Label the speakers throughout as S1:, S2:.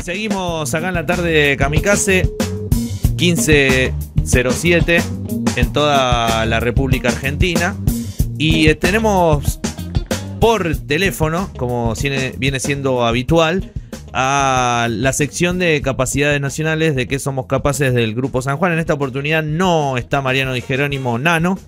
S1: seguimos acá en la tarde de Kamikaze, 15:07 en toda la República Argentina. Y tenemos por teléfono, como viene siendo habitual, a la sección de capacidades nacionales de qué somos capaces del Grupo San Juan. En esta oportunidad no está Mariano Di Jerónimo Nano,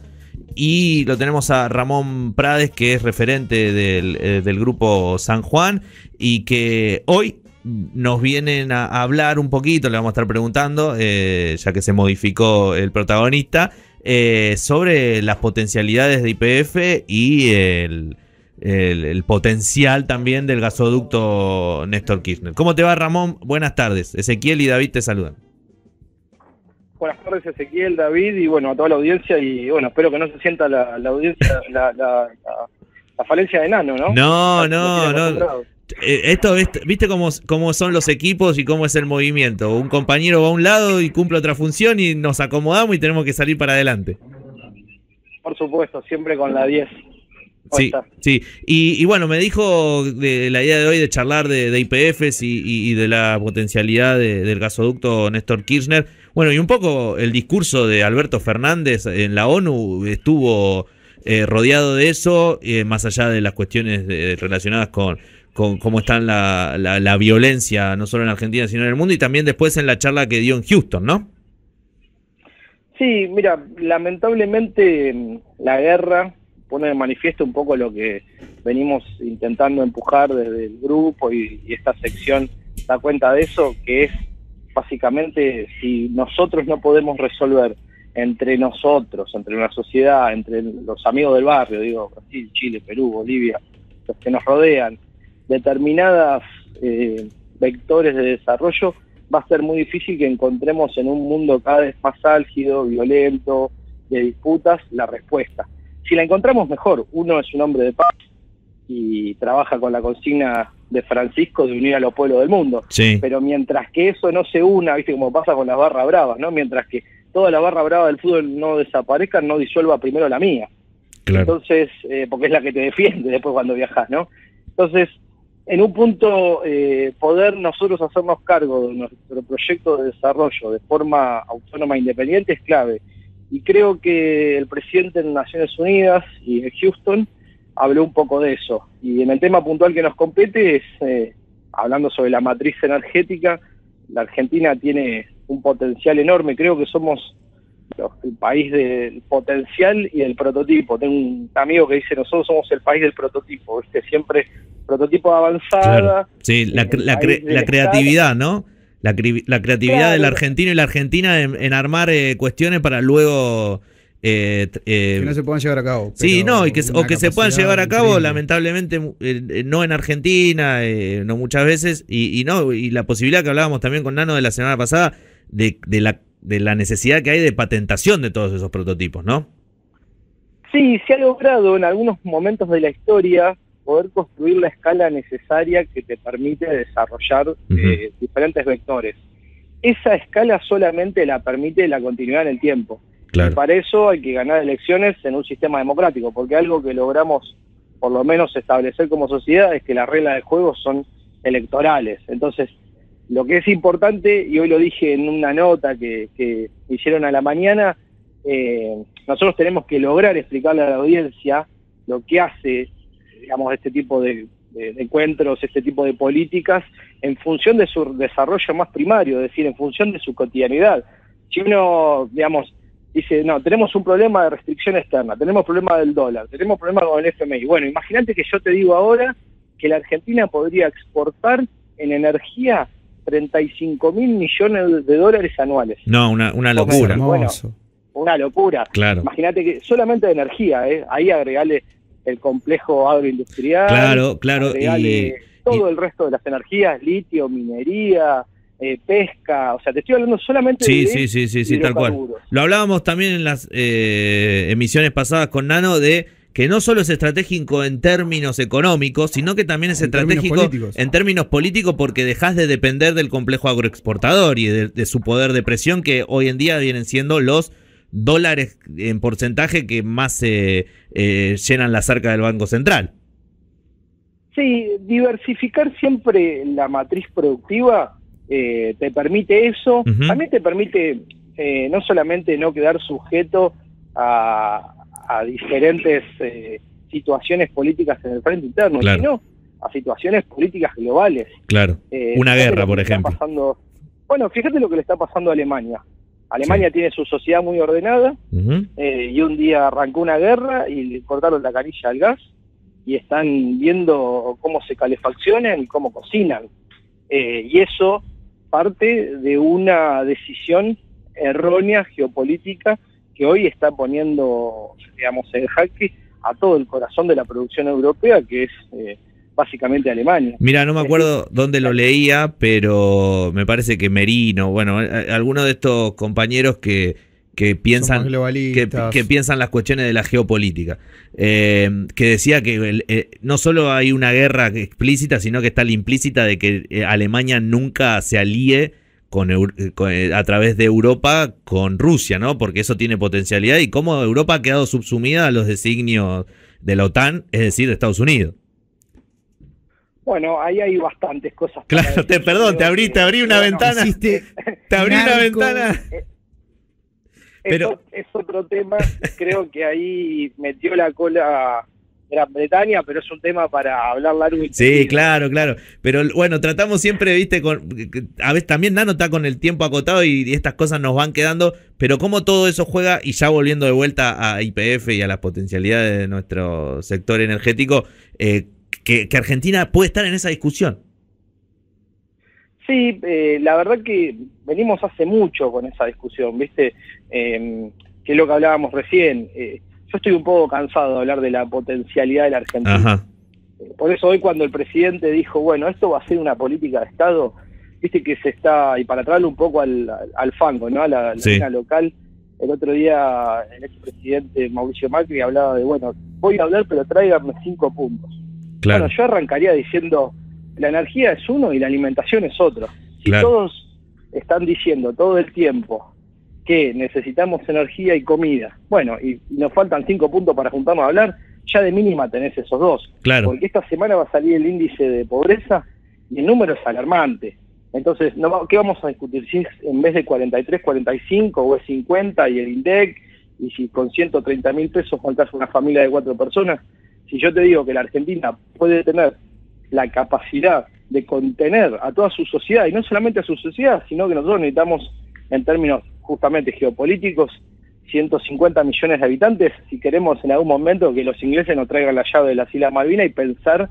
S1: y lo tenemos a Ramón Prades, que es referente del Grupo San Juan, y que hoy nos vienen a hablar un poquito, le vamos a estar preguntando, ya que se modificó el protagonista, sobre las potencialidades de YPF y el potencial también del gasoducto Néstor Kirchner. ¿Cómo te va, Ramón? Buenas tardes. Ezequiel y David te saludan.
S2: Buenas tardes, Ezequiel, David, y bueno, a toda la audiencia, y bueno, espero que no se sienta la audiencia, la falencia de Nano, ¿no?
S1: No. Esto, ¿viste cómo son los equipos y cómo es el movimiento? Un compañero va a un lado y cumple otra función y nos acomodamos y tenemos que salir para adelante.
S2: Por supuesto, siempre con la 10.
S1: Sí. Y bueno, me dijo de la idea de hoy de charlar de YPFs y de la potencialidad del gasoducto Néstor Kirchner. Bueno, y un poco el discurso de Alberto Fernández en la ONU estuvo rodeado de eso, más allá de las cuestiones relacionadas con cómo está la violencia, no solo en Argentina, sino en el mundo, y también después en la charla que dio en Houston, ¿no?
S2: Sí, mira, lamentablemente la guerra pone de manifiesto un poco lo que venimos intentando empujar desde el grupo, y esta sección da cuenta de eso, que es básicamente, si nosotros no podemos resolver entre nosotros, entre la sociedad, entre los amigos del barrio, digo, Brasil, Chile, Perú, Bolivia, los que nos rodean, determinadas vectores de desarrollo, va a ser muy difícil que encontremos en un mundo cada vez más álgido, violento, de disputas, la respuesta. Si la encontramos, mejor. Uno es un hombre de paz y trabaja con la consigna de Francisco de unir a los pueblos del mundo.
S1: Sí.
S2: Pero mientras que eso no se una, viste como pasa con las barras bravas, ¿no? Mientras que toda la barra brava del fútbol no desaparezca, no disuelva primero la mía. Claro. Entonces, porque es la que te defiende después cuando viajas, ¿no? Entonces, en un punto, poder nosotros hacernos cargo de nuestro proyecto de desarrollo de forma autónoma e independiente es clave. Y creo que el presidente de Naciones Unidas y de Houston habló un poco de eso. Y en el tema puntual que nos compete es, hablando sobre la matriz energética, la Argentina tiene un potencial enorme. Creo que somos el país del potencial y del prototipo. Tengo un amigo que dice, nosotros somos el país del prototipo, ¿viste? Siempre prototipo avanzada. Claro.
S1: Sí, la creatividad, ¿no? La creatividad, claro, del argentino y la argentina en armar cuestiones para luego...
S3: que no se puedan llevar a cabo.
S1: Sí, no, y que se puedan llevar a cabo, increíble. Lamentablemente no en Argentina, no muchas veces, y la posibilidad que hablábamos también con Nano de la semana pasada, de la necesidad que hay de patentación de todos esos prototipos, ¿no?
S2: Sí, se ha logrado en algunos momentos de la historia poder construir la escala necesaria que te permite desarrollar diferentes vectores. Esa escala solamente la permite la continuidad en el tiempo. Claro. Y para eso hay que ganar elecciones en un sistema democrático, porque algo que logramos por lo menos establecer como sociedad es que las reglas del juego son electorales. Entonces, lo que es importante, y hoy lo dije en una nota que hicieron a la mañana, nosotros tenemos que lograr explicarle a la audiencia lo que hace, digamos, este tipo de encuentros, este tipo de políticas, en función de su desarrollo más primario, es decir, en función de su cotidianidad. Si uno, digamos, dice, no, tenemos un problema de restricción externa, tenemos problema del dólar, tenemos problema con el FMI. Bueno, imagínate que yo te digo ahora que la Argentina podría exportar en energía 35.000 millones de dólares anuales.
S1: No, una locura.
S2: Bueno, una locura.
S1: Claro.
S2: Imagínate que solamente de energía, ahí agregale el complejo agroindustrial.
S1: Claro.
S2: Agregale todo el resto de las energías, litio, minería, pesca, o sea, te estoy hablando solamente de
S1: sí, tal cual. Lo hablábamos también en las emisiones pasadas con Nano de que no solo es estratégico en términos económicos, sino que también es estratégico en términos políticos, porque dejás de depender del complejo agroexportador y de su poder de presión, que hoy en día vienen siendo los dólares en porcentaje que más llenan la arcas del Banco Central.
S2: Sí, diversificar siempre la matriz productiva te permite eso, también te permite no solamente no quedar sujeto a diferentes situaciones políticas en el frente interno, sino a situaciones políticas globales.
S1: Claro, una guerra, por ejemplo.
S2: Bueno, fíjate lo que le está pasando a Alemania. Alemania tiene su sociedad muy ordenada, y un día arrancó una guerra y le cortaron la canilla al gas, y están viendo cómo se calefaccionan y cómo cocinan. Y eso parte de una decisión errónea geopolítica que hoy está poniendo, digamos, en jaque a todo el corazón de la producción europea, que es básicamente Alemania.
S1: Mira, no me acuerdo dónde lo leía, pero me parece que Merino, bueno, algunos de estos compañeros que piensan que piensan las cuestiones de la geopolítica, que decía que no solo hay una guerra explícita, sino que está la implícita de que Alemania nunca se alíe a través de Europa con Rusia, ¿no? Porque eso tiene potencialidad, y cómo Europa ha quedado subsumida a los designios de la OTAN, es decir, de Estados Unidos.
S2: Bueno, ahí hay bastantes cosas.
S1: Claro, te abrí una ventana. Te abrí una ventana.
S2: Pero es otro tema. Creo que ahí metió la cola Gran Bretaña, pero es un tema para hablar largo y
S1: sí, claro. Pero bueno, tratamos siempre, viste, a veces también Nano está con el tiempo acotado y estas cosas nos van quedando, pero cómo todo eso juega, y ya volviendo de vuelta a YPF y a las potencialidades de nuestro sector energético, que Argentina puede estar en esa discusión.
S2: Sí, la verdad que venimos hace mucho con esa discusión, ¿viste? Que es lo que hablábamos recién. Yo estoy un poco cansado de hablar de la potencialidad de la Argentina. Por eso hoy, cuando el presidente dijo, bueno, esto va a ser una política de Estado, viste que se está, y para traerlo un poco al fango, ¿no? A la escena local, el otro día el expresidente Mauricio Macri hablaba de, bueno, voy a hablar, pero tráiganme 5 puntos.
S1: Claro.
S2: Bueno, yo arrancaría diciendo, la energía es uno y la alimentación es otro. Si
S1: claro.
S2: Todos están diciendo todo el tiempo que necesitamos energía y comida, bueno, y nos faltan 5 puntos para juntarnos a hablar, ya de mínima tenés esos 2.
S1: Claro.
S2: Porque esta semana va a salir el índice de pobreza y el número es alarmante. Entonces, ¿qué vamos a discutir? Si en vez de 43, 45 o es 50 y el INDEC, y si con 130.000 pesos bancás una familia de 4 personas. Si yo te digo que la Argentina puede tener la capacidad de contener a toda su sociedad, y no solamente a su sociedad, sino que nosotros necesitamos, en términos justamente geopolíticos, 150 millones de habitantes, si queremos en algún momento que los ingleses nos traigan la llave de las Islas Malvinas y pensar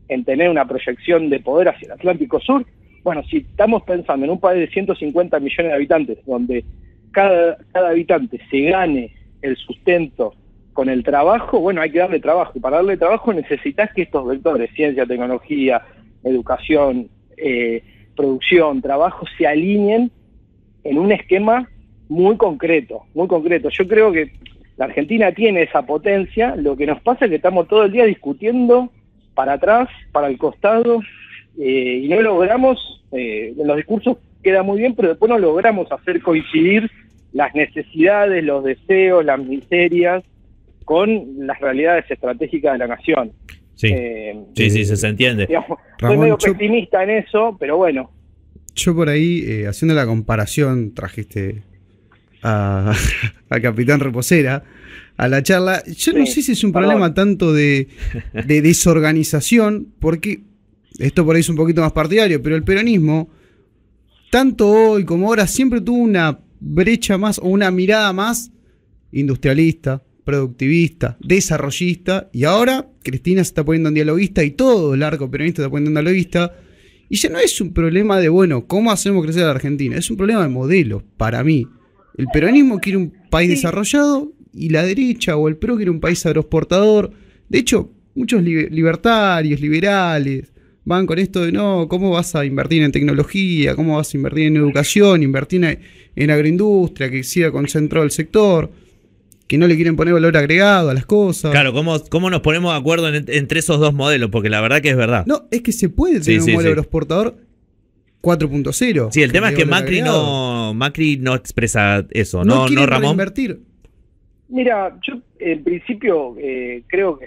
S2: en tener una proyección de poder hacia el Atlántico Sur. Bueno, si estamos pensando en un país de 150 millones de habitantes, donde cada habitante se gane el sustento con el trabajo, bueno, hay que darle trabajo, y para darle trabajo necesitas que estos vectores, ciencia, tecnología, educación, producción, trabajo, se alineen en un esquema muy concreto, muy concreto. Yo creo que la Argentina tiene esa potencia, lo que nos pasa es que estamos todo el día discutiendo para atrás, para el costado, y no logramos, en los discursos queda muy bien, pero después no logramos hacer coincidir las necesidades, los deseos, las miserias, con las realidades estratégicas de la nación.
S1: Sí, sí, se entiende.
S2: Digamos, Ramón, soy medio pesimista en eso, pero bueno.
S3: Yo por ahí, haciendo la comparación, trajiste a Capitán Reposera a la charla. Yo no sé si es un problema tanto de desorganización, porque esto por ahí es un poquito más partidario, pero el peronismo, tanto hoy como ahora, siempre tuvo una brecha más o una mirada más industrialista, productivista, desarrollista, y ahora Cristina se está poniendo en dialoguista y todo el arco peronista se está poniendo en dialoguista, y ya no es un problema de, bueno, ¿cómo hacemos crecer a la Argentina? Es un problema de modelo, para mí. El peronismo quiere un país desarrollado y la derecha o el PRO quiere un país agroexportador. De hecho, muchos libertarios, liberales, van con esto de, no, ¿cómo vas a invertir en tecnología? ¿Cómo vas a invertir en educación? Invertir en agroindustria, que siga concentrado el sector, que no le quieren poner valor agregado a las cosas.
S1: Claro, ¿cómo nos ponemos de acuerdo entre esos dos modelos? Porque la verdad que es verdad.
S3: No, es que se puede tener un modelo agroexportador 4.0.
S1: Sí, el tema es que Macri no expresa eso, ¿no, Ramón?
S3: Invertir.
S2: Mira, yo en principio creo que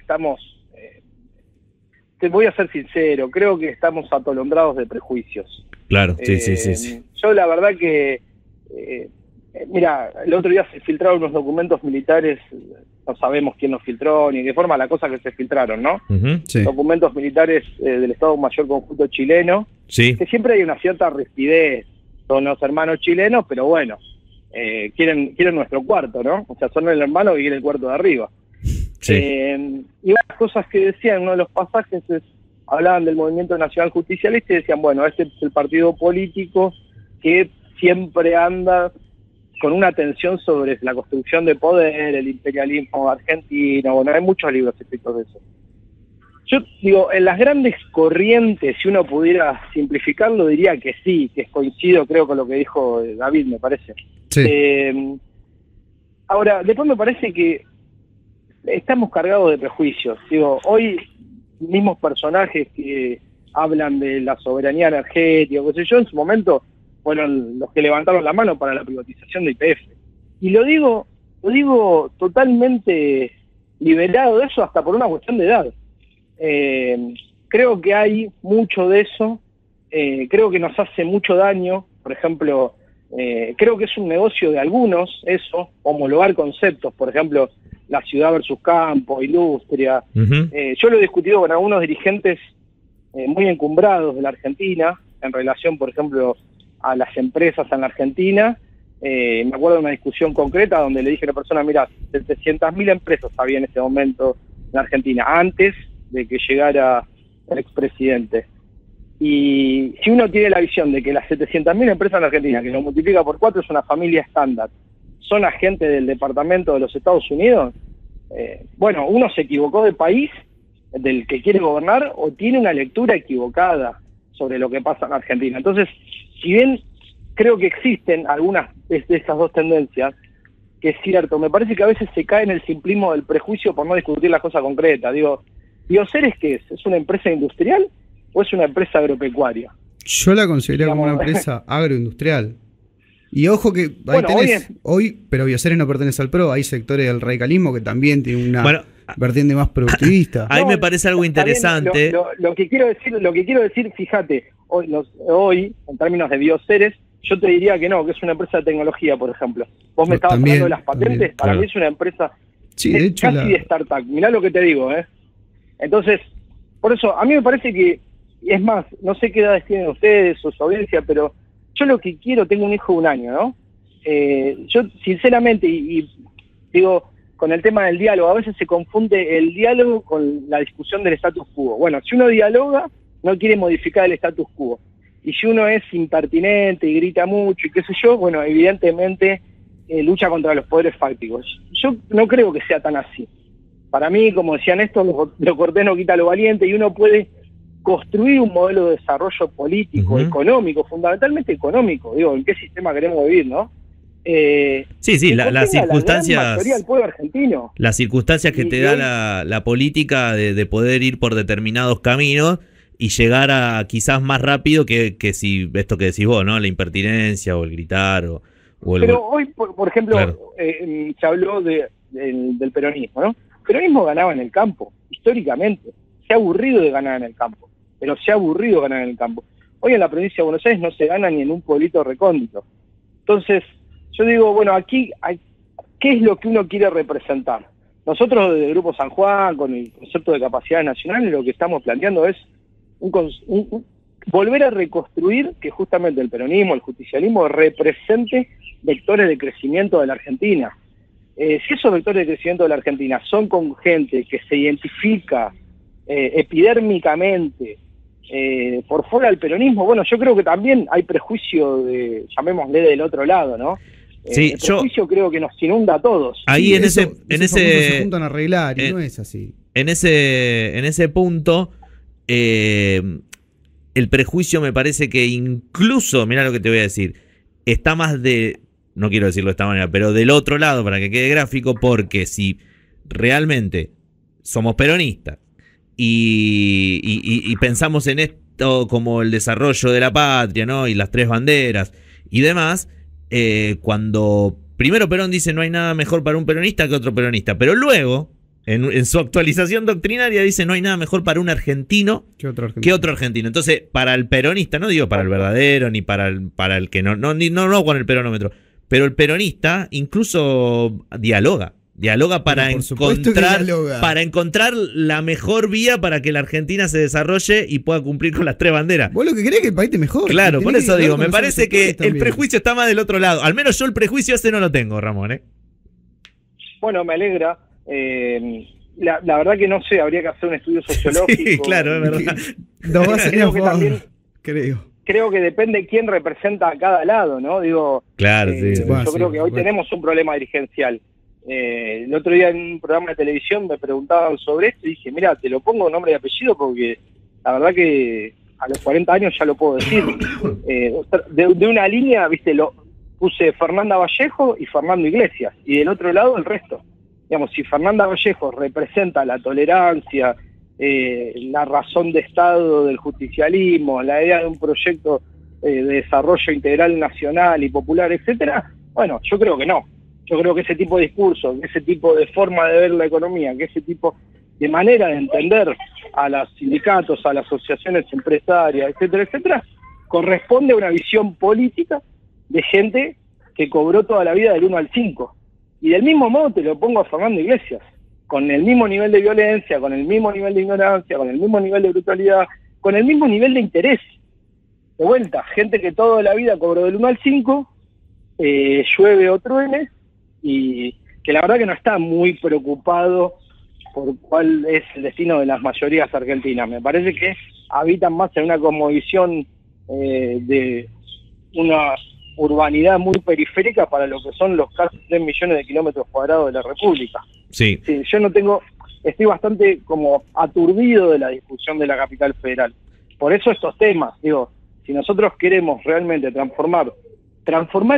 S2: te voy a ser sincero, creo que estamos atolondrados de prejuicios.
S1: Claro, sí.
S2: Yo la verdad que, mira, el otro día se filtraron unos documentos militares, no sabemos quién los filtró ni de qué forma, la cosa que se filtraron, ¿no?
S3: Sí.
S2: Documentos militares del Estado Mayor Conjunto Chileno,
S1: Sí.
S2: que siempre hay una cierta rigidez, son los hermanos chilenos, pero bueno, quieren nuestro cuarto, ¿no? O sea, son el hermano que quiere el cuarto de arriba.
S1: Sí.
S2: Y las cosas que decían, uno de los pasajes hablaban del Movimiento Nacional Justicialista y decían, bueno, este es el partido político que siempre anda con una atención sobre la construcción de poder, el imperialismo argentino, bueno, hay muchos libros escritos de eso. Yo digo, en las grandes corrientes, si uno pudiera simplificarlo, diría que sí, que coincido, creo, con lo que dijo David, me parece.
S3: Sí.
S2: Ahora, después me parece que estamos cargados de prejuicios. Digo, hoy mismos personajes que hablan de la soberanía energética, qué sé yo, en su momento fueron los que levantaron la mano para la privatización de YPF. Y lo digo totalmente liberado de eso, hasta por una cuestión de edad. Creo que hay mucho de eso, creo que nos hace mucho daño. Por ejemplo, creo que es un negocio de algunos eso, homologar conceptos, por ejemplo, la ciudad versus campo, industria. Yo lo he discutido con algunos dirigentes muy encumbrados de la Argentina, en relación, por ejemplo, a las empresas en la Argentina. Me acuerdo de una discusión concreta donde le dije a la persona, mira, 700.000 empresas había en ese momento en la Argentina, antes de que llegara el expresidente. Y si uno tiene la visión de que las 700.000 empresas en la Argentina, que lo multiplica por 4, es una familia estándar, son agentes del Departamento de los Estados Unidos, bueno, uno se equivocó de país del que quiere gobernar o tiene una lectura equivocada sobre lo que pasa en Argentina. Entonces, si bien creo que existen algunas de esas dos tendencias, que es cierto, me parece que a veces se cae en el simplismo del prejuicio por no discutir la cosa concreta. Digo, ¿Bioceres qué es? ¿Es una empresa industrial o es una empresa agropecuaria?
S3: Yo la considero como una empresa agroindustrial. Y ojo que
S2: bueno,
S3: hoy, pero Bioceres no pertenece al PRO, hay sectores del radicalismo que también tienen una vertiente más productivista.
S1: Ahí me parece algo interesante.
S2: Lo que quiero decir, fíjate, hoy, en términos de Bioceres, yo te diría que no, que es una empresa de tecnología, por ejemplo. Vos me estabas hablando de las patentes, para mí es una empresa
S3: de hecho,
S2: casi de startup. Mirá lo que te digo, Entonces, por eso, a mí me parece que, y es más, no sé qué edades tienen ustedes o su audiencia, pero yo lo que quiero, tengo un hijo de 1 año, ¿no? Yo, sinceramente, y digo, con el tema del diálogo, a veces se confunde el diálogo con la discusión del status quo. Bueno, si uno dialoga, no quiere modificar el status quo. Y si uno es impertinente y grita mucho y qué sé yo, bueno, evidentemente lucha contra los poderes fácticos. Yo no creo que sea tan así. Para mí, como decían esto, lo cortés no quita lo valiente, y uno puede construir un modelo de desarrollo político, económico, fundamentalmente económico. Digo, ¿en qué sistema queremos vivir, no?
S1: Sí, las circunstancias.
S2: La mayoría del pueblo argentino.
S1: Las circunstancias que te da la política de poder ir por determinados caminos y llegar a quizás más rápido que si esto que decís vos, ¿no? La impertinencia o el gritar o el...
S2: Pero hoy, por ejemplo, claro, se habló del peronismo, ¿no? El peronismo ganaba en el campo, históricamente. Se ha aburrido de ganar en el campo, pero se ha aburrido de ganar en el campo. Hoy en la provincia de Buenos Aires no se gana ni en un pueblito recóndito. Entonces, yo digo, bueno, aquí, ¿qué es lo que uno quiere representar? Nosotros desde el Grupo San Juan, con el concepto de capacidades nacionales, lo que estamos planteando es volver a reconstruir que justamente el peronismo, el justicialismo, represente vectores de crecimiento de la Argentina. Si esos vectores de crecimiento de la Argentina son con gente que se identifica epidérmicamente por fuera del peronismo, bueno, yo creo que también hay prejuicio llamémosle del otro lado, ¿no?
S1: Sí,
S2: el prejuicio creo que nos inunda a todos.
S1: Ahí
S3: sí, se juntan a arreglar y no es así.
S1: En ese punto, el prejuicio me parece que incluso, mirá lo que te voy a decir, está más no quiero decirlo de esta manera, pero del otro lado, para que quede gráfico, porque si realmente somos peronistas y pensamos en esto como el desarrollo de la patria, ¿no? Y las 3 banderas y demás, cuando primero Perón dice no hay nada mejor para un peronista que otro peronista, pero luego En su actualización doctrinaria dice no hay nada mejor para un argentino que otro argentino. Entonces, para el peronista, no digo para el verdadero, ni para el que no con el peronómetro, pero el peronista incluso dialoga para encontrar la mejor vía para que la Argentina se desarrolle y pueda cumplir con las 3 banderas.
S3: Vos lo que querés es que el país esté mejor.
S1: Claro, por eso digo, me parece que el prejuicio está más del otro lado. Al menos yo el prejuicio ese no lo tengo, Ramón,
S2: Bueno, me alegra. La verdad que no sé, habría que hacer un estudio sociológico.
S1: Sí, claro, es verdad.
S3: No va a ser
S2: creo que depende de quién representa a cada lado, ¿no? Digo,
S1: claro, sí.
S2: Yo creo que hoy tenemos un problema dirigencial. El otro día en un programa de televisión me preguntaban sobre esto y dije, mira, te lo pongo nombre y apellido porque la verdad que a los 40 años ya lo puedo decir. De una línea, viste, lo puse Fernanda Vallejo y Fernando Iglesias, y del otro lado el resto. Digamos, si Fernanda Vallejo representa la tolerancia, la razón de Estado del justicialismo, la idea de un proyecto de desarrollo integral nacional y popular, etcétera, bueno, yo creo que no. Yo creo que ese tipo de discurso, ese tipo de forma de ver la economía, que ese tipo de manera de entender a los sindicatos, a las asociaciones empresarias, etcétera, etcétera, corresponde a una visión política de gente que cobró toda la vida del 1 al 5. Y del mismo modo te lo pongo a Fernando Iglesias, con el mismo nivel de violencia, con el mismo nivel de ignorancia, con el mismo nivel de brutalidad, con el mismo nivel de interés. De vuelta, gente que toda la vida cobró del 1 al 5, llueve o truene, y que la verdad que no está muy preocupado por cuál es el destino de las mayorías argentinas. Me parece que habitan más en una cosmovisión de una urbanidad muy periférica para lo que son los casi 3 millones de kilómetros cuadrados de la República.
S1: Sí.
S2: Sí, estoy bastante como aturdido de la discusión de la capital federal. Por eso estos temas, digo, si nosotros queremos realmente transformar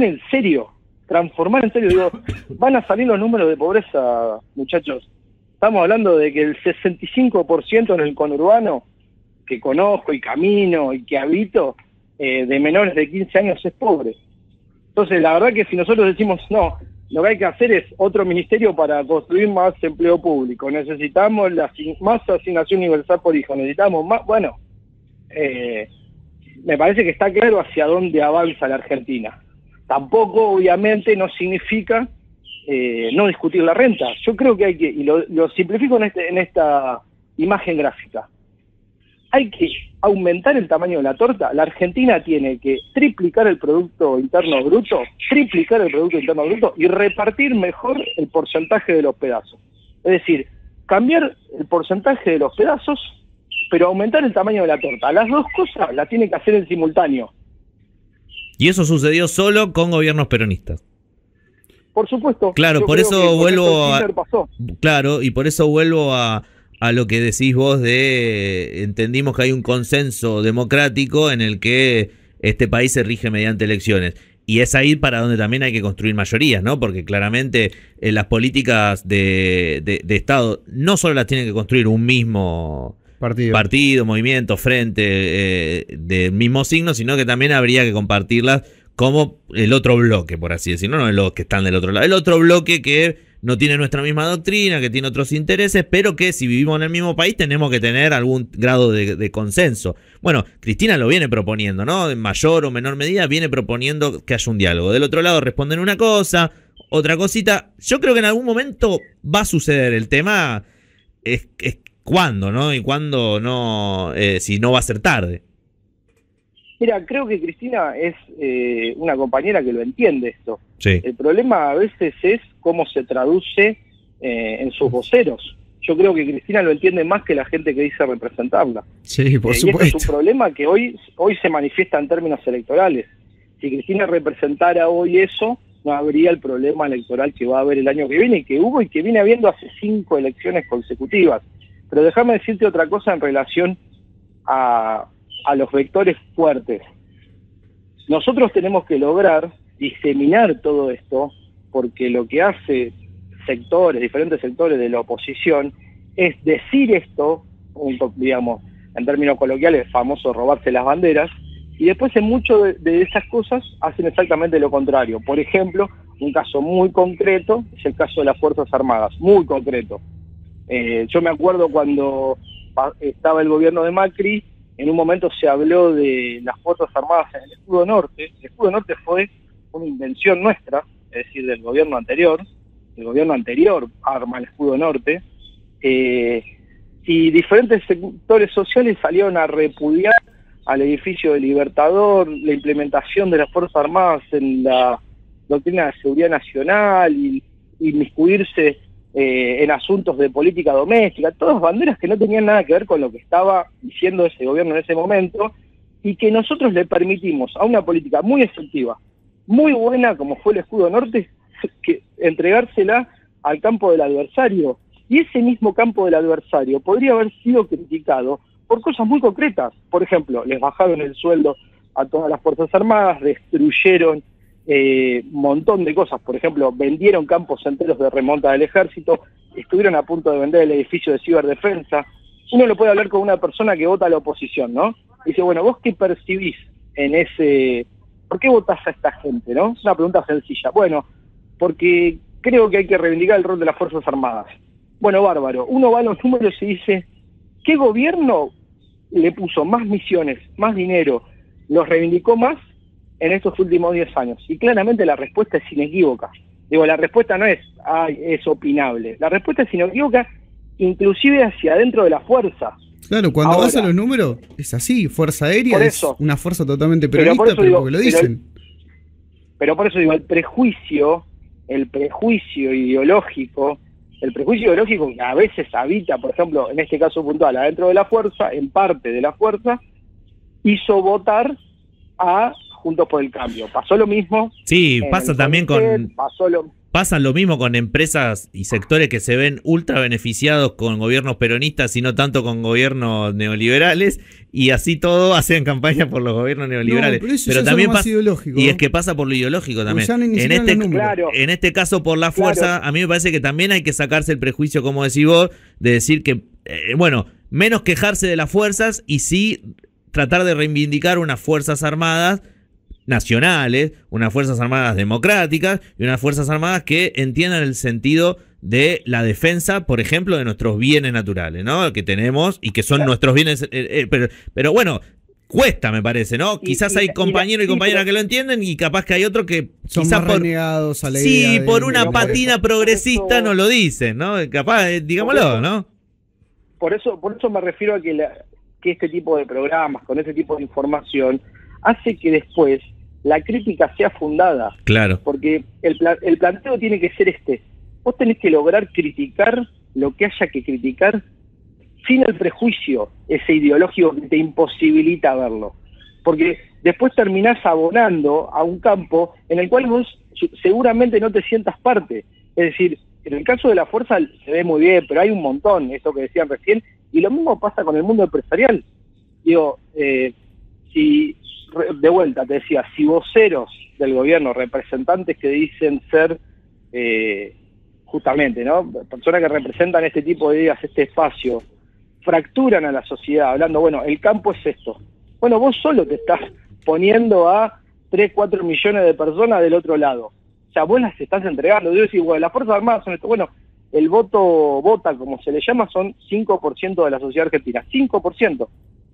S2: en serio, digo, van a salir los números de pobreza, muchachos. Estamos hablando de que el 65% en el conurbano que conozco y camino y que habito, de menores de 15 años es pobre. Entonces, la verdad que si nosotros decimos, no, lo que hay que hacer es otro ministerio para construir más empleo público, necesitamos más asignación universal por hijo, necesitamos más, bueno, me parece que está claro hacia dónde avanza la Argentina. Tampoco, obviamente, no significa no discutir la renta. Yo creo que hay que, y lo simplifico en esta imagen gráfica, hay que aumentar el tamaño de la torta. La Argentina tiene que triplicar el Producto Interno Bruto y repartir mejor el porcentaje de los pedazos. Es decir, cambiar el porcentaje de los pedazos, pero aumentar el tamaño de la torta. Las dos cosas las tiene que hacer en simultáneo.
S1: Y eso sucedió solo con gobiernos peronistas.
S2: Por supuesto.
S1: Claro, por eso vuelvo Claro, y por eso vuelvo a lo que decís vos de entendimos que hay un consenso democrático en el que este país se rige mediante elecciones. Y es ahí para donde también hay que construir mayorías, ¿no? Porque claramente las políticas de Estado no solo las tiene que construir un mismo partido, movimiento, frente del mismo signo, sino que también habría que compartirlas como el otro bloque, por así decirlo, no los que están del otro lado, el otro bloque que no tiene nuestra misma doctrina, que tiene otros intereses, pero que si vivimos en el mismo país tenemos que tener algún grado de consenso. Bueno, Cristina lo viene proponiendo, ¿no? En mayor o menor medida viene proponiendo que haya un diálogo. Del otro lado responden una cosa, otra cosita. Yo creo que en algún momento va a suceder. El tema es cuándo, ¿no? Y cuándo no, si no va a ser tarde.
S2: Mira, creo que Cristina es una compañera que lo entiende esto.
S1: Sí.
S2: El problema a veces es cómo se traduce en sus voceros. Yo creo que Cristina lo entiende más que la gente que dice representarla.
S3: Sí, por supuesto.
S2: Y este es un problema que hoy se manifiesta en términos electorales. Si Cristina representara hoy eso, no habría el problema electoral que va a haber el año que viene, y que hubo y que viene habiendo hace 5 elecciones consecutivas. Pero déjame decirte otra cosa en relación a los vectores fuertes. Nosotros tenemos que lograr diseminar todo esto, porque lo que hace diferentes sectores de la oposición, es decir esto, digamos, en términos coloquiales, famoso robarse las banderas, y después en muchas de esas cosas hacen exactamente lo contrario. Por ejemplo, un caso muy concreto es el caso de las Fuerzas Armadas, muy concreto. Yo me acuerdo cuando estaba el gobierno de Macri, en un momento se habló de las Fuerzas Armadas en el Escudo Norte. El Escudo Norte fue una invención nuestra, es decir, del gobierno anterior. El gobierno anterior arma el Escudo Norte. Y diferentes sectores sociales salieron a repudiar al edificio del Libertador, la implementación de las Fuerzas Armadas en la doctrina de seguridad nacional y inmiscuirse en asuntos de política doméstica, todas banderas que no tenían nada que ver con lo que estaba diciendo ese gobierno en ese momento, y que nosotros le permitimos a una política muy efectiva, muy buena como fue el Escudo Norte, que entregársela al campo del adversario. Y ese mismo campo del adversario podría haber sido criticado por cosas muy concretas. Por ejemplo, les bajaron el sueldo a todas las Fuerzas Armadas, destruyeron un montón de cosas. Por ejemplo, vendieron campos enteros de remonta del ejército, estuvieron a punto de vender el edificio de ciberdefensa. Uno lo puede hablar con una persona que vota a la oposición, ¿no? Y dice, bueno, ¿vos qué percibís en ese...? ¿Por qué votás a esta gente, no? Es una pregunta sencilla. Bueno, porque creo que hay que reivindicar el rol de las Fuerzas Armadas. Bueno, bárbaro. Uno va a los números y dice, ¿qué gobierno le puso más misiones, más dinero, los reivindicó más en estos últimos 10 años? Y claramente la respuesta es inequívoca. Digo, la respuesta no es, es opinable. La respuesta es inequívoca, inclusive hacia adentro de la fuerza.
S3: Claro, cuando vas a los números, es así. Fuerza Aérea es una fuerza totalmente peronista, pero porque lo dicen.
S2: Pero por eso digo, el prejuicio ideológico que a veces habita, por ejemplo, en este caso puntual, adentro de la fuerza, en parte de la fuerza, hizo votar a Juntos por el Cambio. Pasó lo mismo.
S1: Sí, pasa también pasa lo mismo con empresas y sectores que se ven ultra beneficiados con gobiernos peronistas y no tanto con gobiernos neoliberales, y así todo hacen campaña por los gobiernos neoliberales.
S3: No, pero también pasa
S1: ideológico. Y es que pasa por lo ideológico también. En este caso por la fuerza, a mí me parece que también hay que sacarse el prejuicio, como decís vos, de decir que, menos quejarse de las fuerzas y sí tratar de reivindicar unas Fuerzas Armadas nacionales, unas Fuerzas Armadas democráticas y unas Fuerzas Armadas que entiendan el sentido de la defensa, por ejemplo, de nuestros bienes naturales, ¿no? Que tenemos y que son nuestros bienes, pero bueno, cuesta, me parece, ¿no? Quizás hay compañeros y compañeras que lo entienden, y capaz que hay otros que
S3: son
S1: quizás
S3: más renegados a la idea.
S1: Sí, por una patina progresista no lo dicen, ¿no? Capaz, digámoslo, ¿no?
S2: Por eso me refiero a que este tipo de programas, con este tipo de información, hace que después la crítica sea fundada.
S1: Claro.
S2: Porque el planteo tiene que ser este. Vos tenés que lograr criticar lo que haya que criticar sin el prejuicio ese ideológico que te imposibilita verlo. Porque después terminás abonando a un campo en el cual vos seguramente no te sientas parte. Es decir, en el caso de la fuerza se ve muy bien, pero hay un montón, eso que decían recién, y lo mismo pasa con el mundo empresarial. Digo, si de vuelta te decía, si voceros del gobierno, representantes que dicen ser justamente, ¿no?, personas que representan este tipo de ideas, este espacio, fracturan a la sociedad, hablando, bueno, el campo es esto. Bueno, vos solo te estás poniendo a 3, 4 millones de personas del otro lado. O sea, vos las estás entregando. Yo decir, bueno, las Fuerzas Armadas son esto. Bueno, el vota, como se le llama, son 5% de la sociedad argentina. 5%.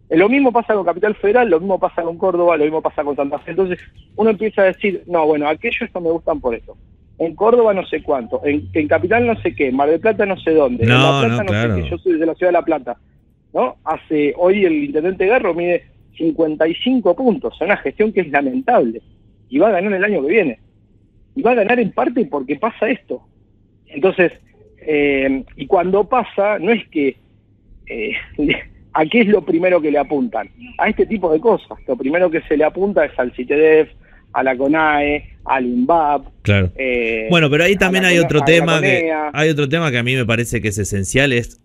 S2: Lo mismo pasa con Capital Federal, lo mismo pasa con Córdoba, lo mismo pasa con Santa Fe. Entonces, uno empieza a decir, no, bueno, aquellos no me gustan por esto. En Córdoba no sé cuánto, en Capital no sé qué, Mar del Plata no sé dónde, en La Plata no sé qué, yo soy de la ciudad de La Plata, ¿no? Hoy el intendente Garro mide 55 puntos, una gestión que es lamentable, y va a ganar el año que viene. Y va a ganar en parte porque pasa esto. Entonces, y cuando pasa, no es que... ¿a qué es lo primero que le apuntan? A este tipo de cosas. Lo primero que se le apunta es al CITEDEF, a la CONAE, al INVAP.
S1: Claro. Bueno, pero ahí también hay otro tema que a mí me parece que es esencial, es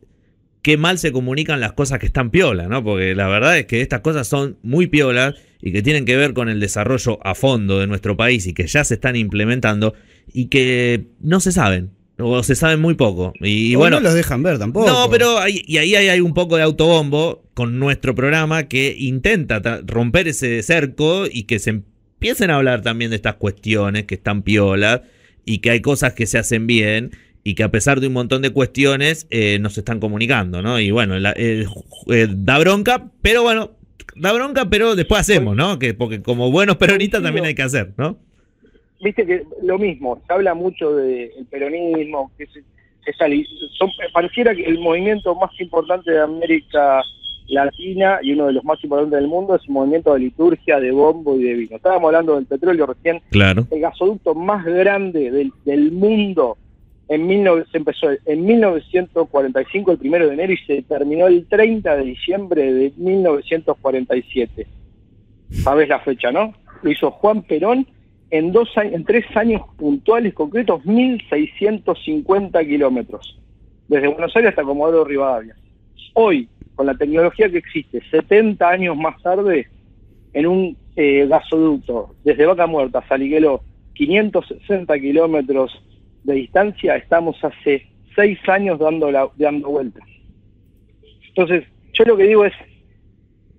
S1: qué mal se comunican las cosas que están piola, ¿no? Porque la verdad es que estas cosas son muy piolas y que tienen que ver con el desarrollo a fondo de nuestro país y que ya se están implementando y que no se saben. O se saben muy poco. Y bueno,
S3: no los dejan ver tampoco.
S1: No, pero ahí hay un poco de autobombo con nuestro programa que intenta romper ese cerco y que se empiecen a hablar también de estas cuestiones que están piolas y que hay cosas que se hacen bien y que a pesar de un montón de cuestiones nos están comunicando, ¿no? Y bueno, da bronca, pero después hacemos, ¿no? Porque como buenos peronistas también hay que hacer, ¿no?
S2: Viste que lo mismo, se habla mucho del peronismo, pareciera que el movimiento más importante de América Latina y uno de los más importantes del mundo es un movimiento de liturgia, de bombo y de vino. Estábamos hablando del petróleo recién.
S1: Claro.
S2: El gasoducto más grande del mundo se empezó en 1945, el 1 de enero, y se terminó el 30 de diciembre de 1947. Sabes la fecha, ¿no? Lo hizo Juan Perón en 3 años puntuales concretos, 1.650 kilómetros, desde Buenos Aires hasta Comodoro Rivadavia. Hoy, con la tecnología que existe, 70 años más tarde, en un gasoducto desde Vaca Muerta a San Migueló, 560 kilómetros de distancia, estamos hace 6 años dando vueltas. Entonces, yo lo que digo es,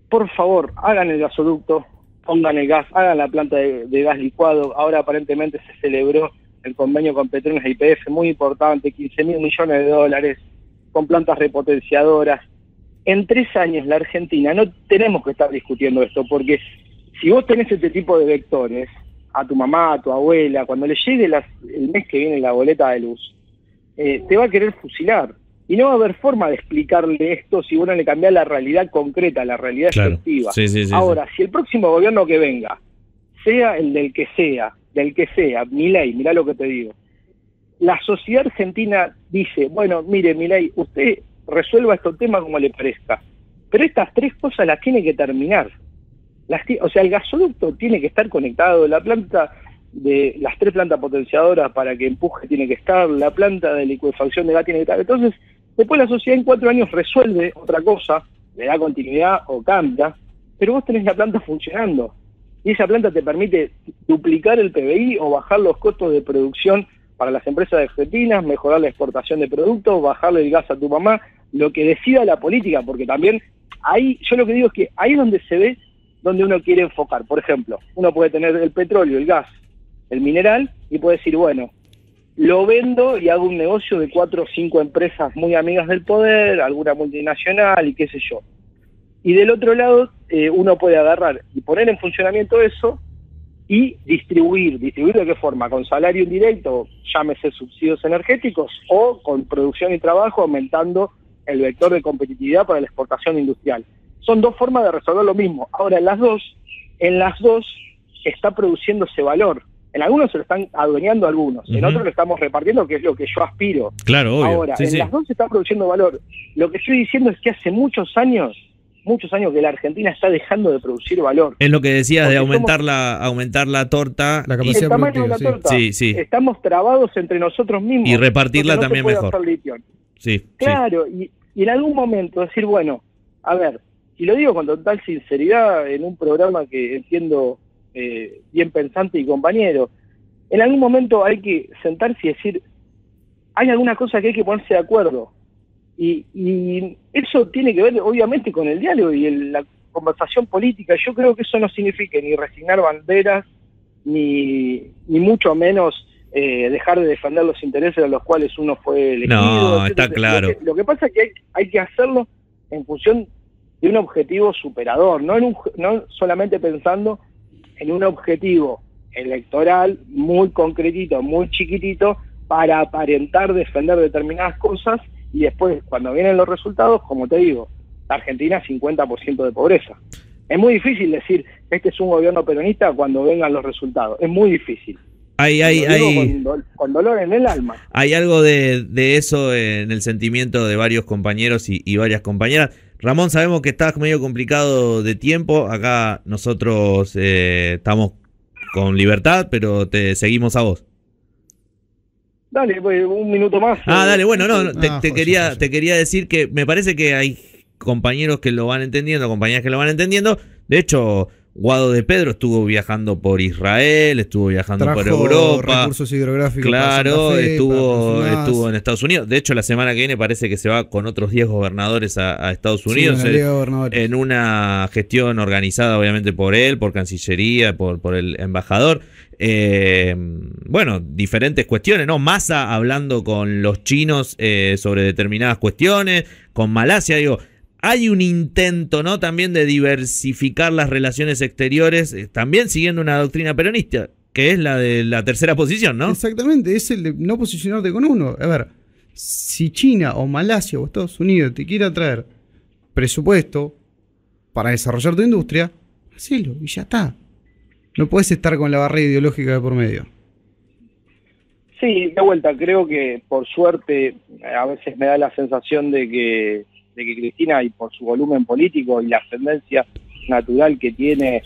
S2: por favor, hagan el gasoducto, pongan el gas, hagan la planta de gas licuado. Ahora aparentemente se celebró el convenio con Petronas e YPF, muy importante, 15.000 millones de dólares, con plantas repotenciadoras. En 3 años la Argentina no tenemos que estar discutiendo esto, porque si vos tenés este tipo de vectores, a tu mamá, a tu abuela, cuando le llegue el mes que viene la boleta de luz, te va a querer fusilar. Y no va a haber forma de explicarle esto si uno le cambia la realidad concreta, la realidad efectiva.
S1: Sí,
S2: Ahora, si el próximo gobierno que venga, sea el del que sea, Milei, mirá lo que te digo, la sociedad argentina dice, bueno, mire, Milei, usted resuelva estos temas como le parezca, pero estas 3 cosas las tiene que terminar. O sea, el gasoducto tiene que estar conectado, las 3 plantas potenciadoras para que empuje tiene que estar, la planta de licuefacción de gas tiene que estar. Entonces, después la sociedad en 4 años resuelve otra cosa, le da continuidad o cambia, pero vos tenés la planta funcionando. Y esa planta te permite duplicar el PBI o bajar los costos de producción para las empresas argentinas, mejorar la exportación de productos, bajarle el gas a tu mamá, lo que decida la política, porque también ahí, yo lo que digo es que ahí es donde se ve donde uno quiere enfocar. Por ejemplo, uno puede tener el petróleo, el gas, el mineral, y puede decir, bueno, lo vendo y hago un negocio de 4 o 5 empresas muy amigas del poder, alguna multinacional y qué sé yo. Y del otro lado, uno puede agarrar y poner en funcionamiento eso y distribuir. ¿Distribuir de qué forma? Con salario indirecto, llámese subsidios energéticos, o con producción y trabajo, aumentando el vector de competitividad para la exportación industrial. Son 2 formas de resolver lo mismo. Ahora, en las dos está produciéndose valor. En algunos se lo están adueñando algunos, en otros lo estamos repartiendo, que es lo que yo aspiro.
S1: Claro, obvio.
S2: Ahora, las dos se está produciendo valor. Lo que estoy diciendo es que hace muchos años que la Argentina está dejando de producir valor.
S1: Es lo que decías, porque de aumentar la torta.
S3: La capacidad
S2: el tamaño de la torta.
S1: Sí.
S2: Estamos trabados entre nosotros mismos.
S1: Y repartirla también mejor. Sí.
S2: Claro, sí. Y en algún momento decir, bueno, a ver, y lo digo con total sinceridad en un programa que entiendo bien pensante y compañero, en algún momento hay que sentarse y decir, hay alguna cosa que hay que ponerse de acuerdo. Y eso tiene que ver, obviamente, con el diálogo y la conversación política. Yo creo que eso no significa ni resignar banderas, ni mucho menos dejar de defender los intereses a los cuales uno fue elegido.
S1: No, está claro.
S2: Lo que pasa es que hay que hacerlo en función de un objetivo superador, no solamente pensando en un objetivo electoral muy concretito, muy chiquitito, para aparentar defender determinadas cosas, y después, cuando vienen los resultados, como te digo, la Argentina 50% de pobreza. Es muy difícil decir, este es un gobierno peronista cuando vengan los resultados. Es muy difícil. Con dolor en el alma.
S1: Hay algo de eso en el sentimiento de varios compañeros y varias compañeras. Ramón, sabemos que estás medio complicado de tiempo. Acá nosotros estamos con libertad, pero te seguimos a vos.
S2: Dale, pues, un minuto más.
S1: Dale, bueno, te quería decir que me parece que hay compañeros que lo van entendiendo, compañeras que lo van entendiendo. De hecho, Guado de Pedro estuvo viajando por Israel, estuvo viajando por
S3: Trajo
S1: Europa.
S3: recursos hidrográficos
S1: Claro,
S3: para Santa Fe,
S1: estuvo en Estados Unidos. De hecho, la semana que viene parece que se va con otros 10 gobernadores a Estados Unidos.
S3: Sí, en la Liga de Gobernadores.
S1: En una gestión organizada, obviamente, por él, por Cancillería, por el embajador. Bueno, diferentes cuestiones, ¿no? Massa hablando con los chinos sobre determinadas cuestiones, con Malasia, digo. Hay un intento, ¿no? También de diversificar las relaciones exteriores, también siguiendo una doctrina peronista, que es la de la tercera posición, ¿no?
S3: Exactamente, es el de no posicionarte con uno. A ver, si China o Malasia o Estados Unidos te quiere traer presupuesto para desarrollar tu industria, hacelo y ya está. No puedes estar con la barrera ideológica de por medio.
S2: Sí, de vuelta, creo que por suerte a veces me da la sensación de que Cristina, y por su volumen político y la ascendencia natural que tiene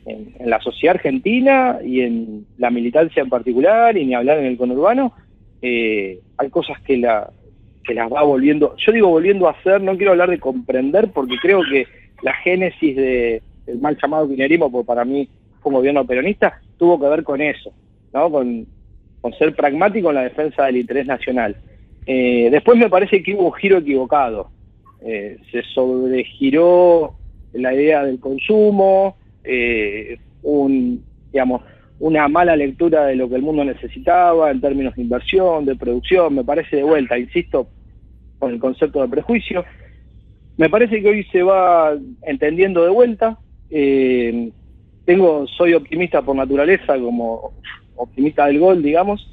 S2: en la sociedad argentina y en la militancia en particular, y ni hablar en el conurbano, hay cosas que las va volviendo, yo digo volviendo a hacer, no quiero hablar de comprender, porque creo que la génesis del mal llamado kirchnerismo, porque para mí fue un gobierno peronista, tuvo que ver con eso, ¿no? Con ser pragmático en la defensa del interés nacional. Después me parece que hubo un giro equivocado. Se sobregiró la idea del consumo, una mala lectura de lo que el mundo necesitaba en términos de inversión, de producción. Me parece, de vuelta, insisto, con el concepto de prejuicio, me parece que hoy se va entendiendo de vuelta. Soy optimista por naturaleza, como optimista del gol, digamos,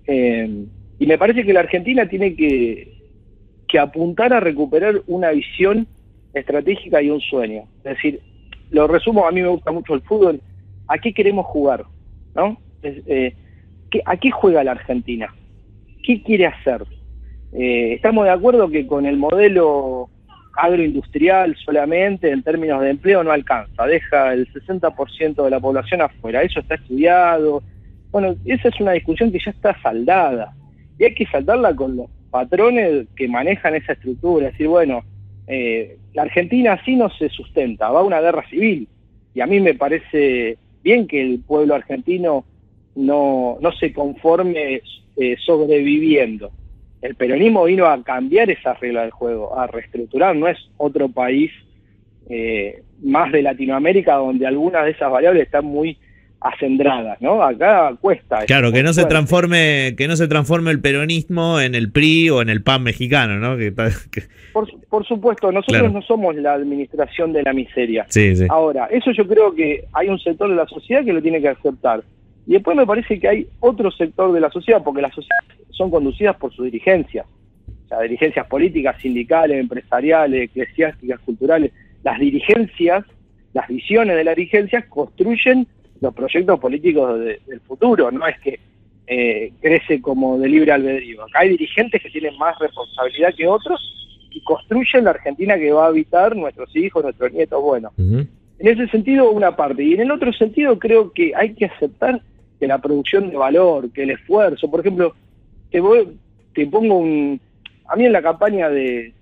S2: y me parece que la Argentina tiene que apuntar a recuperar una visión estratégica y un sueño. Es decir, lo resumo, a mí me gusta mucho el fútbol, ¿a qué queremos jugar? ¿No? ¿A qué juega la Argentina? ¿Qué quiere hacer? Estamos de acuerdo que con el modelo agroindustrial solamente, en términos de empleo, no alcanza, deja el 60% de la población afuera, eso está estudiado. Bueno, esa es una discusión que ya está saldada, y hay que saldarla con los patrones que manejan esa estructura. Es decir, bueno, la Argentina así no se sustenta, va a una guerra civil, y a mí me parece bien que el pueblo argentino no se conforme sobreviviendo. El peronismo vino a cambiar esa regla del juego, a reestructurar. No es otro país más de Latinoamérica donde algunas de esas variables están muy acendradas, ¿no? Acá cuesta.
S1: Claro, que no se transforme el peronismo en el PRI o en el PAN mexicano, ¿no?
S2: Por supuesto, nosotros claro, no somos la administración de la miseria.
S1: Sí, sí.
S2: Ahora, eso yo creo que hay un sector de la sociedad que lo tiene que aceptar. Y después me parece que hay otro sector de la sociedad, porque las sociedades son conducidas por sus dirigencias. O sea, dirigencias políticas, sindicales, empresariales, eclesiásticas, culturales. Las dirigencias, las visiones de las dirigencias construyen los proyectos políticos del futuro. No es que crece como de libre albedrío. Acá hay dirigentes que tienen más responsabilidad que otros y construyen la Argentina que va a habitar nuestros hijos, nuestros nietos. Bueno, en ese sentido una parte. Y en el otro sentido creo que hay que aceptar que la producción de valor, que el esfuerzo, por ejemplo, te pongo a mí en la campaña de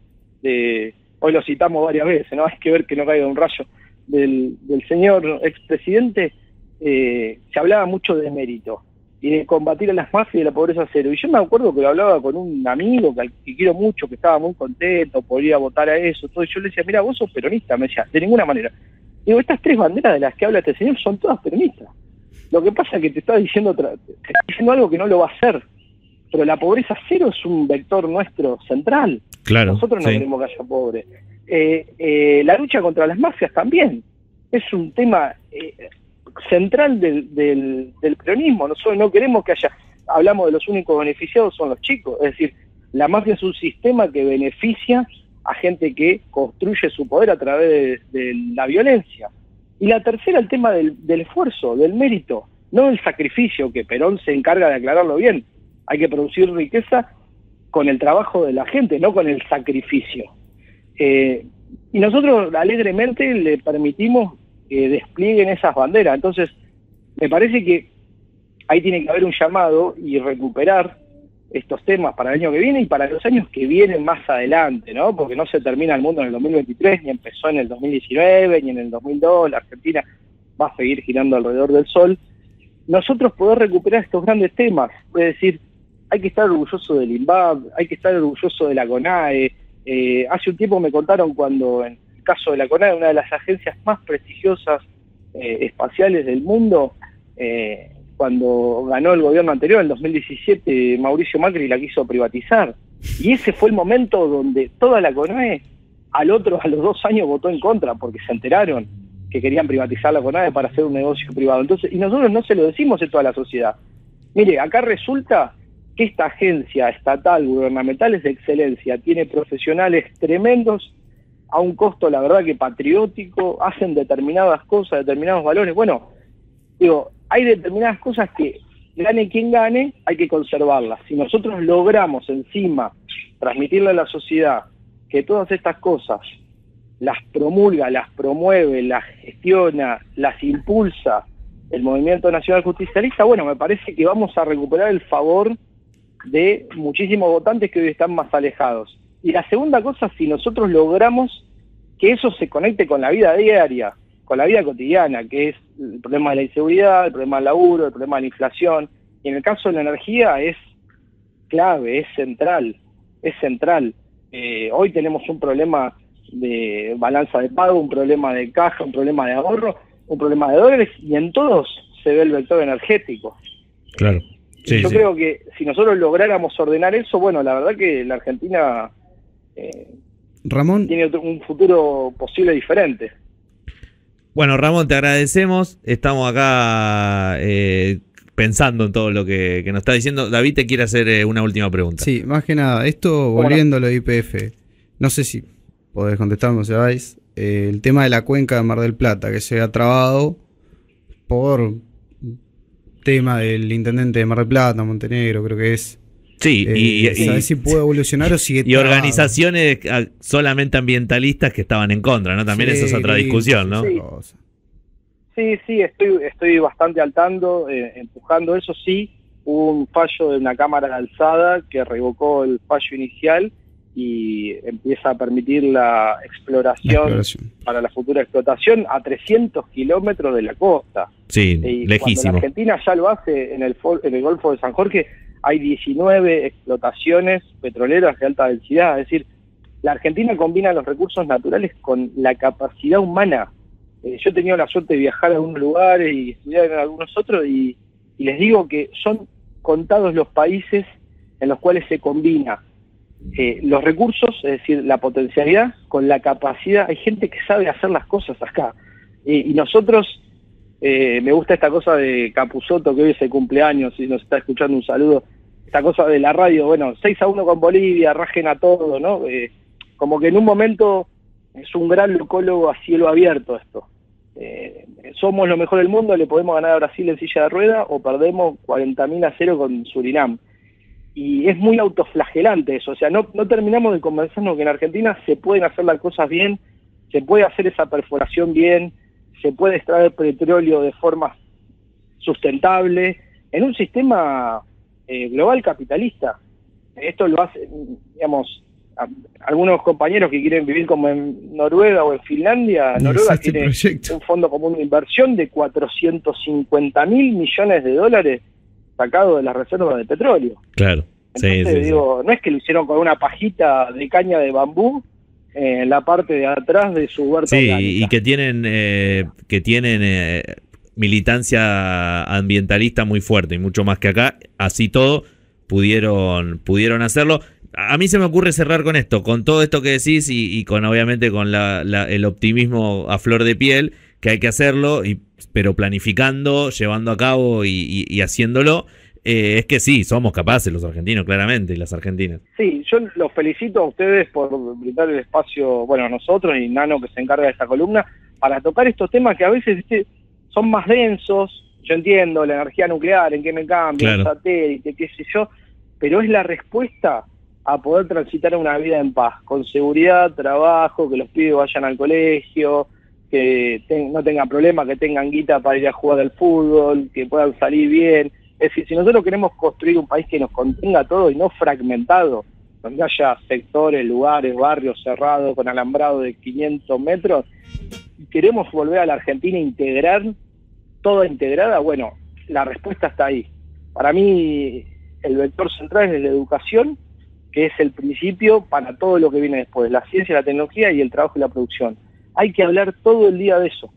S2: hoy lo citamos varias veces, ¿no? Hay que ver que no caiga un rayo, del señor expresidente, se hablaba mucho de mérito y de combatir a las mafias y la pobreza cero. Y yo me acuerdo que lo hablaba con un amigo que quiero mucho, que estaba muy contento por ir a votar a eso, todo. Y yo le decía, mira, vos sos peronista. Me decía, de ninguna manera. Digo, estas tres banderas de las que habla este señor son todas peronistas. Lo que pasa es que te está diciendo algo que no lo va a hacer. Pero la pobreza cero es un vector nuestro central.
S1: Claro,
S2: nosotros no queremos que haya pobre. La lucha contra las mafias también es un tema central del peronismo. Nosotros no queremos que haya, hablamos de los únicos beneficiados son los chicos, es decir, la mafia es un sistema que beneficia a gente que construye su poder a través de la violencia. Y la tercera, el tema del esfuerzo, del mérito, no del sacrificio, que Perón se encarga de aclararlo bien. Hay que producir riqueza con el trabajo de la gente, no con el sacrificio. Y nosotros alegremente le permitimos que desplieguen esas banderas. Entonces, me parece que ahí tiene que haber un llamado y recuperar estos temas para el año que viene y para los años que vienen más adelante, ¿no? Porque no se termina el mundo en el 2023, ni empezó en el 2019, ni en el 2002. La Argentina va a seguir girando alrededor del Sol, nosotros poder recuperar estos grandes temas, es decir, hay que estar orgulloso del INVAP, hay que estar orgulloso de la CONAE. Hace un tiempo me contaron cuando, en el caso de la CONAE, una de las agencias más prestigiosas espaciales del mundo, cuando ganó el gobierno anterior, en 2017, Mauricio Macri la quiso privatizar. Y ese fue el momento donde toda la CONAE, a los 2 años votó en contra, porque se enteraron que querían privatizar la CONAE para hacer un negocio privado. Entonces, y nosotros no se lo decimos esto a la sociedad. Mire, acá resulta que esta agencia estatal, gubernamental, es de excelencia, tiene profesionales tremendos, a un costo, la verdad, que patriótico, hacen determinadas cosas, determinados valores. Bueno, digo, hay determinadas cosas que, gane quien gane, hay que conservarlas. Si nosotros logramos encima transmitirle a la sociedad que todas estas cosas las promulga, las promueve, las gestiona, las impulsa el Movimiento Nacional Justicialista, bueno, me parece que vamos a recuperar el favor de muchísimos votantes que hoy están más alejados. Y la segunda cosa, si nosotros logramos que eso se conecte con la vida diaria, con la vida cotidiana, que es el problema de la inseguridad, el problema del laburo, el problema de la inflación, y en el caso de la energía es clave, es central, es central. Hoy tenemos un problema de balanza de pago, un problema de caja, un problema de ahorro, un problema de dólares, y en todos se ve el vector energético.
S1: Claro. Sí,
S2: yo creo que si nosotros lográramos ordenar eso, bueno, la verdad que la Argentina
S3: Ramón
S2: tiene un futuro posible diferente.
S1: Bueno, Ramón, te agradecemos. Estamos acá pensando en todo lo que nos está diciendo. David te quiere hacer una última pregunta.
S3: Sí, más que nada, esto volviendo a lo de YPF, no sé si podés contestarme, si vais, el tema de la cuenca de Mar del Plata, que se ha trabado por tema del intendente de Mar del Plata, Montenegro, creo que es.
S1: Sí,
S3: ¿sabés si puede evolucionar o sigue
S1: y organizaciones solamente ambientalistas que estaban en contra, ¿no? También esa es otra discusión, ¿no?
S2: Sí, estoy bastante al tanto, empujando eso. Sí, hubo un fallo de una cámara de alzada que revocó el fallo inicial y empieza a permitir la exploración para la futura explotación a 300 kilómetros de la costa.
S1: Sí, lejísimo.
S2: Cuando la Argentina ya lo hace en el Golfo de San Jorge, hay 19 explotaciones petroleras de alta densidad. Es decir, la Argentina combina los recursos naturales con la capacidad humana. Yo he tenido la suerte de viajar a algunos lugares y estudiar en algunos otros, y les digo que son contados los países en los cuales se combina los recursos, es decir, la potencialidad con la capacidad. Hay gente que sabe hacer las cosas acá. Y nosotros, me gusta esta cosa de Capusotto, que hoy es el cumpleaños, y nos está escuchando, un saludo. Esta cosa de la radio, bueno, 6-1 con Bolivia, rajen a todo, ¿no? Como que en un momento es un gran leucólogo a cielo abierto esto. Somos lo mejor del mundo, le podemos ganar a Brasil en silla de rueda, o perdemos 40.000-0 con Surinam. Y es muy autoflagelante eso, o sea, no terminamos de convencernos que en Argentina se pueden hacer las cosas bien, se puede hacer esa perforación bien, se puede extraer petróleo de forma sustentable, en un sistema global capitalista. Esto lo hace, digamos, algunos compañeros que quieren vivir como en Noruega o en Finlandia. Noruega tiene un fondo común de inversión de 450.000 millones de dólares sacado de las reservas de petróleo.
S1: Claro.
S2: Entonces, digo, no es que lo hicieron con una pajita de caña de bambú en la parte de atrás de su huerta orgánica.
S1: Y que tienen militancia ambientalista muy fuerte, y mucho más que acá. Así todo pudieron hacerlo. A mí se me ocurre cerrar con esto, con todo esto que decís, y con, obviamente, con el optimismo a flor de piel, que hay que hacerlo, pero planificando, llevando a cabo y haciéndolo. Es que sí, somos capaces los argentinos, claramente, y las argentinas.
S2: Sí, yo los felicito a ustedes por brindar el espacio, bueno, a nosotros y Nano, que se encarga de esta columna, para tocar estos temas que a veces, ¿viste?, son más densos. Yo entiendo la energía nuclear, en qué me cambia, claro, el satélite, qué sé yo, pero es la respuesta a poder transitar una vida en paz, con seguridad, trabajo, que los pibes vayan al colegio, que no tengan problemas, que tengan guita para ir a jugar al fútbol, que puedan salir bien. Es decir, si nosotros queremos construir un país que nos contenga todo y no fragmentado, donde haya sectores, lugares, barrios cerrados con alambrado de 500 metros, y queremos volver a la Argentina a integrar toda integrada, bueno, la respuesta está ahí. Para mí el vector central es la educación, que es el principio para todo lo que viene después, la ciencia, la tecnología y el trabajo y la producción. Hay que hablar todo el día de eso,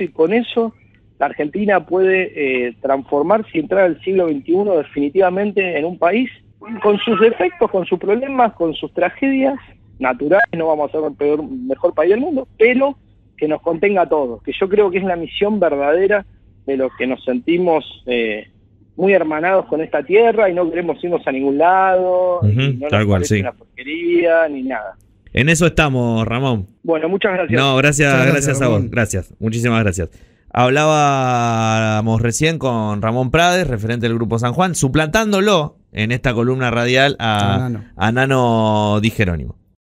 S2: y con eso la Argentina puede transformarse y entrar al siglo XXI definitivamente en un país con sus defectos, con sus problemas, con sus tragedias naturales. No vamos a ser el mejor país del mundo, pero que nos contenga a todos, que yo creo que es la misión verdadera de los que nos sentimos muy hermanados con esta tierra y no queremos irnos a ningún lado, y no nos parece una porquería ni nada.
S1: En eso estamos, Ramón.
S2: Bueno, muchas gracias.
S1: No, gracias a vos, gracias, muchísimas gracias. Hablábamos recién con Ramón Prades, referente del Grupo San Juan, suplantándolo en esta columna radial a Nano Di Jerónimo.